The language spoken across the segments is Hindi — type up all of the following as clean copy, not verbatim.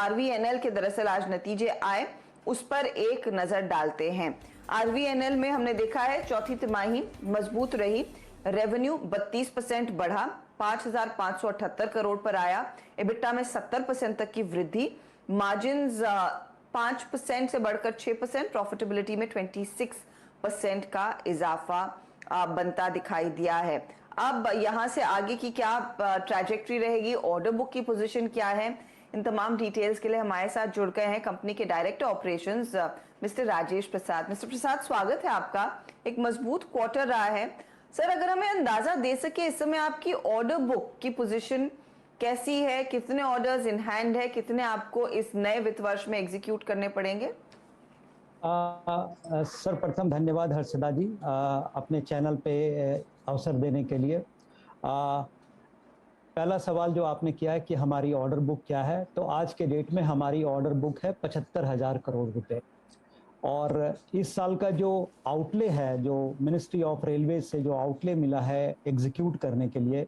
आरवीएनएल के दरअसल आज नतीजे आए, उस पर एक नजर डालते हैं। आरवीएनएल में हमने देखा है चौथी तिमाही मजबूत रही, रेवेन्यू 32% बढ़ा, 5,578 करोड़ पर आया, एबिटा में 70% तक की वृद्धि, मार्जिन 5% से बढ़कर 6%, प्रॉफिटेबिलिटी में 26% का इजाफा बनता दिखाई दिया है। अब यहां से आगे की क्या ट्रैजेक्टरी रहेगी, ऑर्डर बुक की पोजीशन क्या है, इन तमाम डिटेल्स के लिए हमारे साथ जुड़ गए हैं कंपनी के डायरेक्टर ऑपरेशंस मिस्टर राजेश प्रसाद। मिस्टर प्रसाद, स्वागत है आपका। एक मजबूत क्वार्टर रहा है सर, अगर हमें अंदाजा दे सके इस समय आपकी ऑर्डर बुक की पोजीशन कैसी है, कितने ऑर्डर्स इन हैंड है, कितने आपको इस नए वित्त वर्ष में एग्जीक्यूट करने पड़ेंगे? सर प्रथम धन्यवाद हर्षदा जी अपने चैनल पे अवसर देने के लिए। पहला सवाल जो आपने किया है कि हमारी ऑर्डर बुक क्या है, तो आज के डेट में हमारी ऑर्डर बुक है 75,000 करोड़ रुपए। और इस साल का जो आउटले है, जो मिनिस्ट्री ऑफ रेलवे से जो आउटले मिला है एग्जीक्यूट करने के लिए,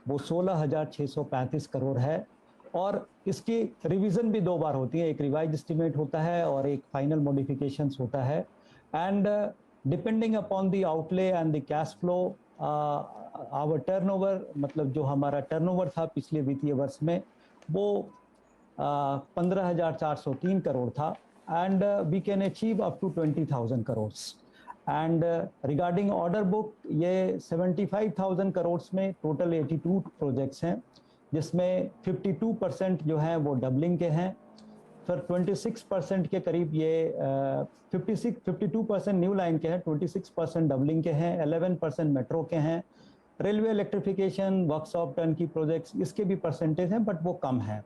वो 16,635 करोड़ है। और इसकी रिवीजन भी 2 बार होती है, एक रिवाइज एस्टिमेट होता है और एक फाइनल मॉडिफिकेशंस होता है। And depending upon the outlay and the cash flow, our turnover, मतलब जो हमारा टर्नओवर था पिछले वित्तीय वर्ष में, वो 15,403 करोड़ था। And we can achieve up to 20,000 crores. And regarding order book, ये 75,000 करोड़ में टोटल 82 प्रोजेक्ट्स हैं, जिसमें 52% जो हैं वो डबलिंग के हैं, फिर 26% के करीब ये 52% न्यू लाइन के हैं, 26% डबलिंग के हैं, 11% मेट्रो के हैं। रेलवे इलेक्ट्रिफिकेशन, वर्कशॉप टर्न की प्रोजेक्ट्स, इसके भी परसेंटेज हैं बट वो कम है।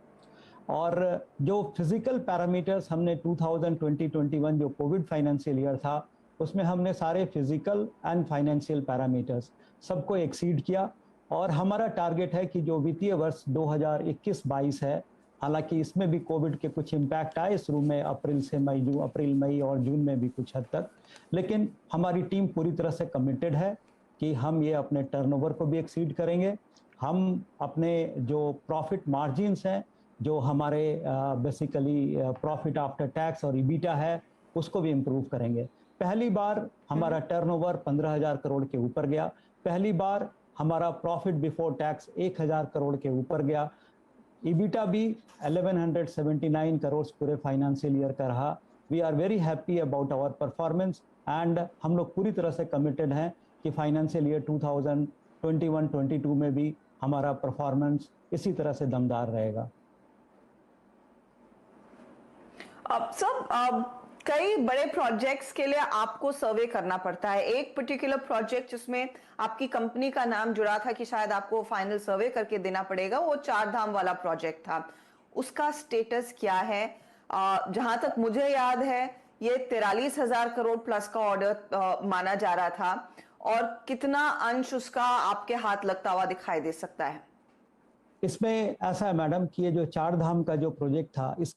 और जो फिजिकल पैरामीटर्स हमने 2020-21 जो कोविड फाइनेंशियल ईयर था, उसमें हमने सारे फिजिकल एंड फाइनेंशियल पैरामीटर्स सबको एक्सीड किया। और हमारा टारगेट है कि जो वित्तीय वर्ष 2021-22 है, हालांकि इसमें भी कोविड के कुछ इम्पैक्ट आए शुरू में, अप्रैल मई और जून में भी कुछ हद तक, लेकिन हमारी टीम पूरी तरह से कमिटेड है कि हम ये अपने टर्नओवर को भी एक्सीड करेंगे। हम अपने जो प्रॉफिट मार्जिन्स हैं, जो हमारे बेसिकली प्रॉफिट आफ्टर टैक्स और ईबीटा है, उसको भी इम्प्रूव करेंगे। पहली बार हमारा टर्नओवर 15,000 करोड़ के ऊपर गया, पहली बार हमारा प्रॉफिट बिफोर टैक्स 1,000 करोड़ के ऊपर गया, ईबीटा भी 1179 करोड़ पूरे फाइनेंशियल ईयर का रहा। We are very happy about our performance and हम लोग पूरी तरह से कमिटेड हैं कि फाइनेंशियल ईयर 2021-22 में भी हमारा परफॉर्मेंस इसी तरह से दमदार रहेगा। अब सब कई बड़े प्रोजेक्ट्स के लिए आपको सर्वे करना पड़ता है। एक पर्टिकुलर प्रोजेक्ट जिसमें आपकी कंपनी का नाम जुड़ा था कि शायद आपको फाइनल सर्वे करके देना पड़ेगा, वो 4 धाम वाला प्रोजेक्ट था। उसका स्टेटस क्या है? जहां तक मुझे याद है ये 43,000 करोड़ प्लस का ऑर्डर माना जा रहा था, और कितना अंश उसका आपके हाथ लगता हुआ दिखाई दे सकता है? इसमें ऐसा है मैडम कि ये जो 4 धाम का जो प्रोजेक्ट था, इस